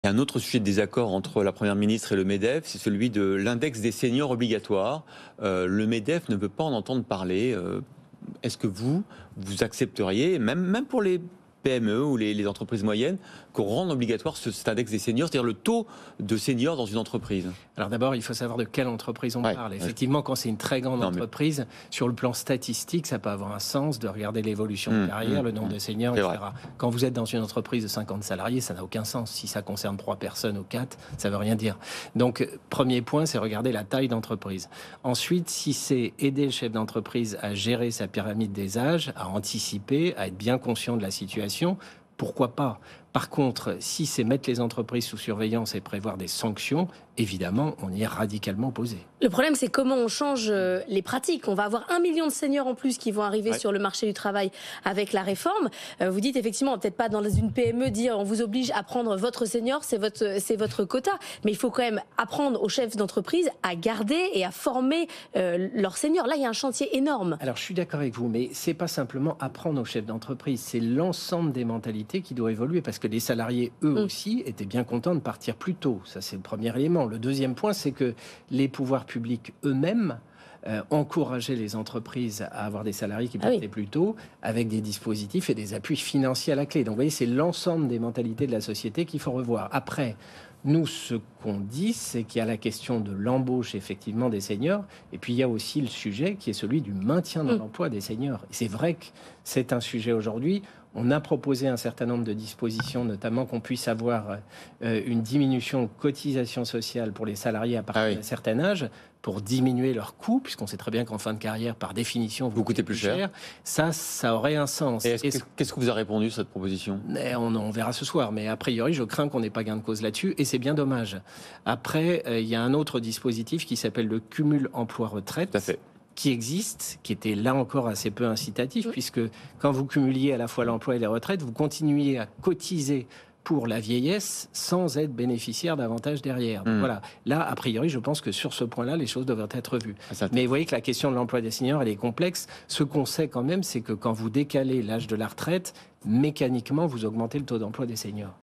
Il y a un autre sujet de désaccord entre la Première ministre et le MEDEF, c'est celui de l'index des seniors obligatoire. Le MEDEF ne veut pas en entendre parler. Est-ce que vous accepteriez, même pour les PME ou les entreprises moyennes, qu'on rende obligatoire cet index des seniors, c'est-à-dire le taux de seniors dans une entreprise? Alors d'abord, il faut savoir de quelle entreprise on parle. Effectivement, quand c'est une très grande entreprise, sur le plan statistique, ça peut avoir un sens de regarder l'évolution de carrière, le nombre de seniors, etc. Quand vous êtes dans une entreprise de 50 salariés, ça n'a aucun sens. Si ça concerne 3 personnes ou 4, ça ne veut rien dire. Donc, premier point, c'est regarder la taille d'entreprise. Ensuite, si c'est aider le chef d'entreprise à gérer sa pyramide des âges, à anticiper, à être bien conscient de la situation, pourquoi pas? Par contre, si c'est mettre les entreprises sous surveillance et prévoir des sanctions, évidemment, on y est radicalement opposé. Le problème, c'est comment on change les pratiques. On va avoir 1 million de seniors en plus qui vont arriver sur le marché du travail avec la réforme. Vous dites effectivement, peut-être pas dans une PME dire on vous oblige à prendre votre senior, c'est votre quota. Mais il faut quand même apprendre aux chefs d'entreprise à garder et à former leurs seniors. Là, il y a un chantier énorme. Alors, je suis d'accord avec vous, mais c'est pas simplement apprendre aux chefs d'entreprise, c'est l'ensemble des mentalités qui doit évoluer parce que les salariés, eux aussi, étaient bien contents de partir plus tôt. Ça, c'est le premier élément. Le deuxième point, c'est que les pouvoirs publics eux-mêmes encourager les entreprises à avoir des salariés qui partaient plus tôt avec des dispositifs et des appuis financiers à la clé. Donc, vous voyez, c'est l'ensemble des mentalités de la société qu'il faut revoir. Après, nous, ce qu'on dit, c'est qu'il y a la question de l'embauche, effectivement, des seniors. Et puis, il y a aussi le sujet qui est celui du maintien dans l'emploi des seniors. Et c'est vrai que c'est un sujet aujourd'hui. On a proposé un certain nombre de dispositions, notamment qu'on puisse avoir une diminution de cotisation sociale pour les salariés à partir d'un certain âge, pour diminuer leurs coûts, puisqu'on sait très bien qu'en fin de carrière, par définition, vous coûtez plus cher. Ça aurait un sens. Qu'est-ce que vous a répondu, cette proposition? On verra ce soir, mais a priori, je crains qu'on n'ait pas gain de cause là-dessus, et c'est bien dommage. Après, il y a un autre dispositif qui s'appelle le cumul emploi-retraite. Tout à fait. Qui existe, qui était là encore assez peu incitatif, puisque quand vous cumuliez à la fois l'emploi et les retraites, vous continuiez à cotiser pour la vieillesse sans être bénéficiaire d'avantages derrière. Donc voilà, là, a priori, je pense que sur ce point-là, les choses devraient être revues. Mais vous voyez que la question de l'emploi des seniors, elle est complexe. Ce qu'on sait quand même, c'est que quand vous décalez l'âge de la retraite, mécaniquement, vous augmentez le taux d'emploi des seniors.